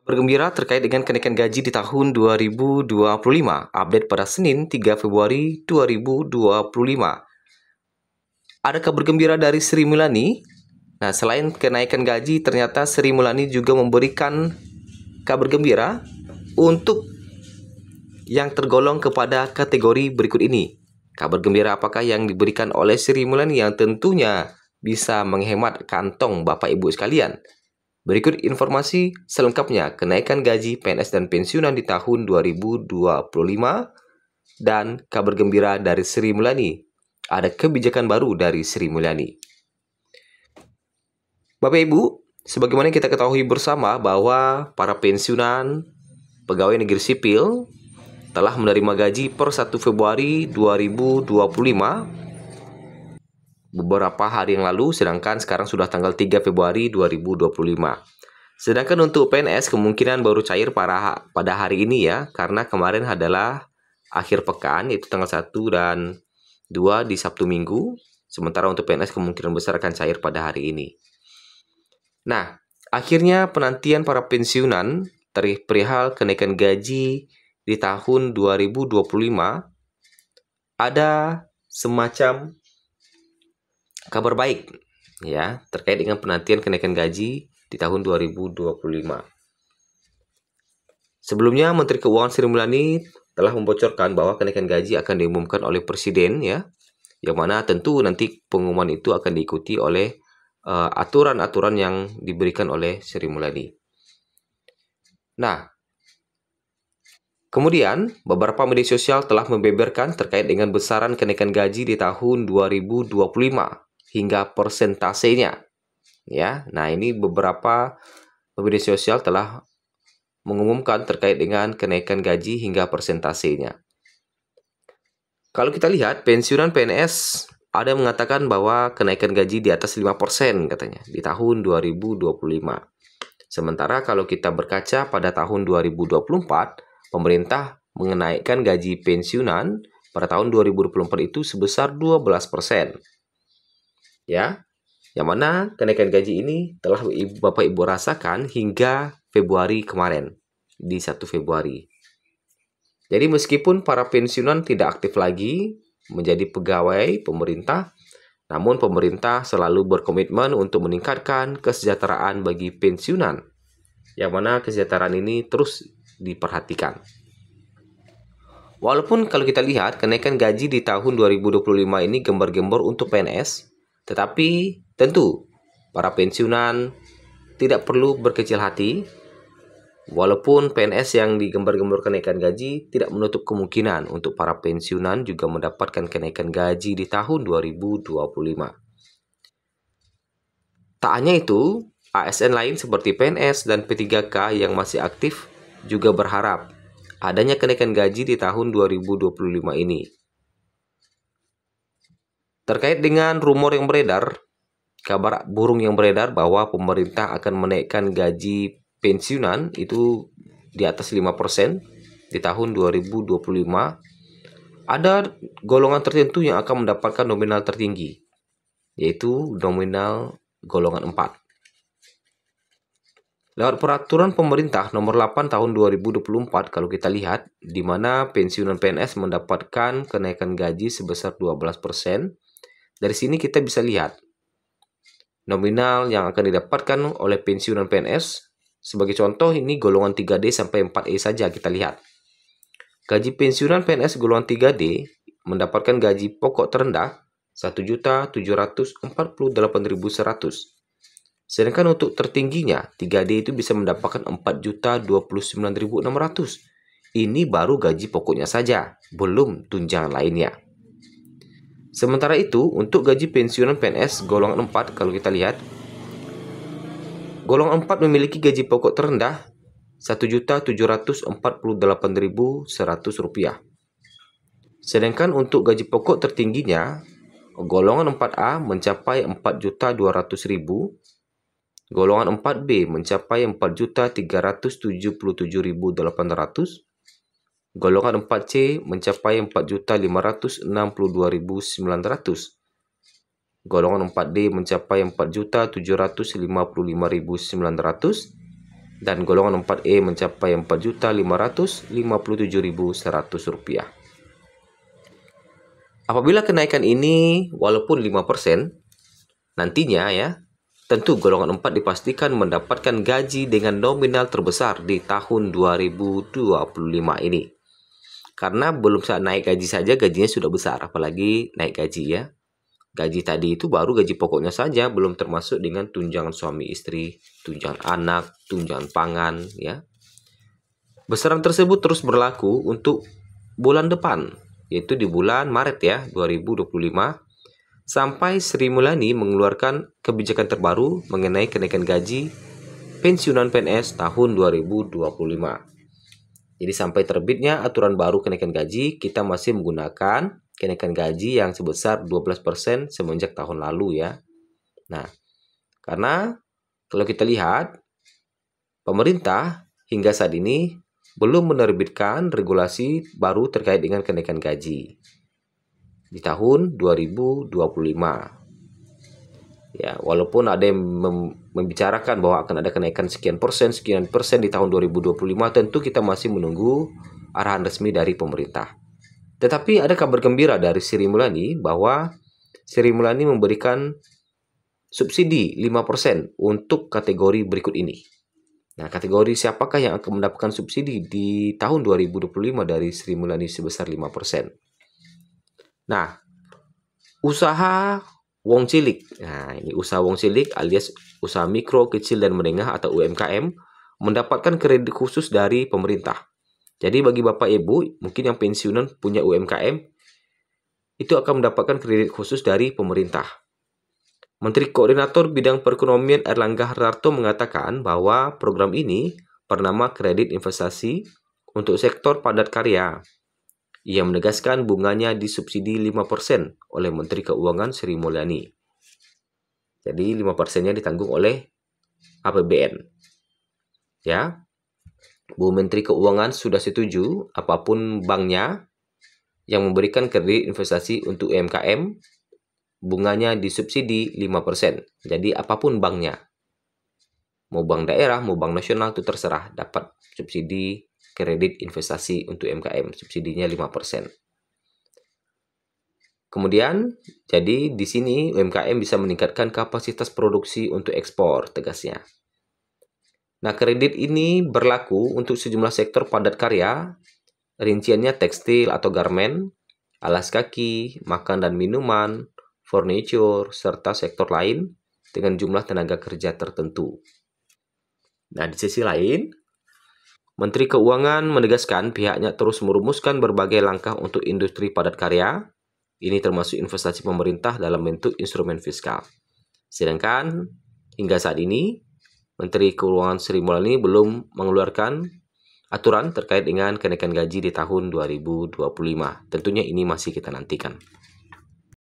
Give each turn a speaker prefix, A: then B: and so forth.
A: Bergembira terkait dengan kenaikan gaji di tahun 2025, update pada Senin 3 Februari 2025. Ada kabar gembira dari Sri Mulyani. Nah, selain kenaikan gaji, ternyata Sri Mulyani juga memberikan kabar gembira untuk yang tergolong kepada kategori berikut ini. Kabar gembira apakah yang diberikan oleh Sri Mulyani yang tentunya bisa menghemat kantong Bapak Ibu sekalian? Berikut informasi selengkapnya kenaikan gaji PNS dan pensiunan di tahun 2025 dan kabar gembira dari Sri Mulyani. Ada kebijakan baru dari Sri Mulyani. Bapak Ibu, sebagaimana kita ketahui bersama bahwa para pensiunan pegawai negeri sipil telah menerima gaji per 1 Februari 2025 beberapa hari yang lalu, sedangkan sekarang sudah tanggal 3 Februari 2025. Sedangkan untuk PNS kemungkinan baru cair pada hari ini ya, karena kemarin adalah akhir pekan, yaitu tanggal 1 dan 2 di Sabtu Minggu. Sementara untuk PNS kemungkinan besar akan cair pada hari ini. Nah, akhirnya penantian para pensiunan perihal kenaikan gaji di tahun 2025 ada semacam kabar baik ya terkait dengan penantian kenaikan gaji di tahun 2025. Sebelumnya Menteri Keuangan Sri Mulyani telah membocorkan bahwa kenaikan gaji akan diumumkan oleh Presiden ya, yang mana tentu nanti pengumuman itu akan diikuti oleh aturan-aturan yang diberikan oleh Sri Mulyani. Nah, kemudian beberapa media sosial telah membeberkan terkait dengan besaran kenaikan gaji di tahun 2025 hingga persentasenya. Ya, nah ini beberapa media sosial telah mengumumkan terkait dengan kenaikan gaji hingga persentasenya. Kalau kita lihat pensiunan PNS ada yang mengatakan bahwa kenaikan gaji di atas 5% katanya di tahun 2025. Sementara kalau kita berkaca pada tahun 2024, pemerintah menaikkan gaji pensiunan pada tahun 2024 itu sebesar 12%. Ya, yang mana kenaikan gaji ini telah Bapak Ibu rasakan hingga Februari kemarin, di 1 Februari. Jadi meskipun para pensiunan tidak aktif lagi menjadi pegawai pemerintah, namun pemerintah selalu berkomitmen untuk meningkatkan kesejahteraan bagi pensiunan, yang mana kesejahteraan ini terus diperhatikan. Walaupun kalau kita lihat kenaikan gaji di tahun 2025 ini gembar-gembor untuk PNS, tetapi tentu para pensiunan tidak perlu berkecil hati. Walaupun PNS yang digembar-gembor kenaikan gaji, tidak menutup kemungkinan untuk para pensiunan juga mendapatkan kenaikan gaji di tahun 2025. Tak hanya itu, ASN lain seperti PNS dan P3K yang masih aktif juga berharap adanya kenaikan gaji di tahun 2025 ini. Terkait dengan rumor yang beredar, kabar burung yang beredar bahwa pemerintah akan menaikkan gaji pensiunan itu di atas 5% di tahun 2025, ada golongan tertentu yang akan mendapatkan nominal tertinggi, yaitu nominal golongan 4. Lewat peraturan pemerintah nomor 8 tahun 2024, kalau kita lihat, di mana pensiunan PNS mendapatkan kenaikan gaji sebesar 12%, dari sini kita bisa lihat nominal yang akan didapatkan oleh pensiunan PNS. Sebagai contoh, ini golongan 3D sampai 4E saja kita lihat. Gaji pensiunan PNS golongan 3D mendapatkan gaji pokok terendah 1.748.100. Sedangkan untuk tertingginya 3D itu bisa mendapatkan 4.029.600. Ini baru gaji pokoknya saja, belum tunjangan lainnya. Sementara itu, untuk gaji pensiunan PNS golongan 4, kalau kita lihat, golongan 4 memiliki gaji pokok terendah Rp1.748.100. Sedangkan untuk gaji pokok tertingginya, golongan 4A mencapai Rp4.200.000, golongan 4B mencapai Rp4.377.800, golongan 4C mencapai Rp4.562.900. Golongan 4D mencapai Rp4.755.900. dan golongan 4E mencapai Rp4.557.100. Apabila kenaikan ini walaupun 5%, nantinya ya, tentu golongan 4 dipastikan mendapatkan gaji dengan nominal terbesar di tahun 2025 ini. Karena belum saat naik gaji saja gajinya sudah besar, apalagi naik gaji ya. Gaji tadi itu baru gaji pokoknya saja, belum termasuk dengan tunjangan suami istri, tunjangan anak, tunjangan pangan ya. Besaran tersebut terus berlaku untuk bulan depan, yaitu di bulan Maret ya, 2025. Sampai Sri Mulyani mengeluarkan kebijakan terbaru mengenai kenaikan gaji pensiunan PNS tahun 2025. Jadi sampai terbitnya aturan baru kenaikan gaji, kita masih menggunakan kenaikan gaji yang sebesar 12% semenjak tahun lalu ya. Nah, karena kalau kita lihat, pemerintah hingga saat ini belum menerbitkan regulasi baru terkait dengan kenaikan gaji di tahun 2025. Ya, walaupun ada yang membicarakan bahwa akan ada kenaikan sekian persen di tahun 2025, tentu kita masih menunggu arahan resmi dari pemerintah. Tetapi ada kabar gembira dari Sri Mulyani bahwa Sri Mulyani memberikan subsidi 5% untuk kategori berikut ini. Nah, kategori siapakah yang akan mendapatkan subsidi di tahun 2025 dari Sri Mulyani sebesar 5%? Nah, usaha wong cilik. Nah, ini usaha wong cilik alias usaha mikro, kecil, dan menengah atau UMKM mendapatkan kredit khusus dari pemerintah. Jadi bagi Bapak Ibu, mungkin yang pensiunan punya UMKM, itu akan mendapatkan kredit khusus dari pemerintah. Menteri Koordinator Bidang Perekonomian Erlangga Hartarto mengatakan bahwa program ini bernama Kredit Investasi untuk Sektor Padat Karya. Ia menegaskan bunganya disubsidi 5% oleh Menteri Keuangan Sri Mulyani. Jadi 5%-nya ditanggung oleh APBN. Ya. Bu Menteri Keuangan sudah setuju apapun banknya yang memberikan kredit investasi untuk UMKM, bunganya disubsidi 5%. Jadi apapun banknya, mau bank daerah, mau bank nasional, itu terserah, dapat subsidi kredit investasi untuk UMKM, subsidinya 5%. Kemudian, jadi di sini UMKM bisa meningkatkan kapasitas produksi untuk ekspor, tegasnya. Nah, kredit ini berlaku untuk sejumlah sektor padat karya, rinciannya tekstil atau garmen, alas kaki, makan dan minuman, furniture, serta sektor lain dengan jumlah tenaga kerja tertentu. Nah, di sisi lain, Menteri Keuangan menegaskan pihaknya terus merumuskan berbagai langkah untuk industri padat karya. Ini termasuk investasi pemerintah dalam bentuk instrumen fiskal. Sedangkan hingga saat ini, Menteri Keuangan Sri Mulyani belum mengeluarkan aturan terkait dengan kenaikan gaji di tahun 2025. Tentunya ini masih kita nantikan.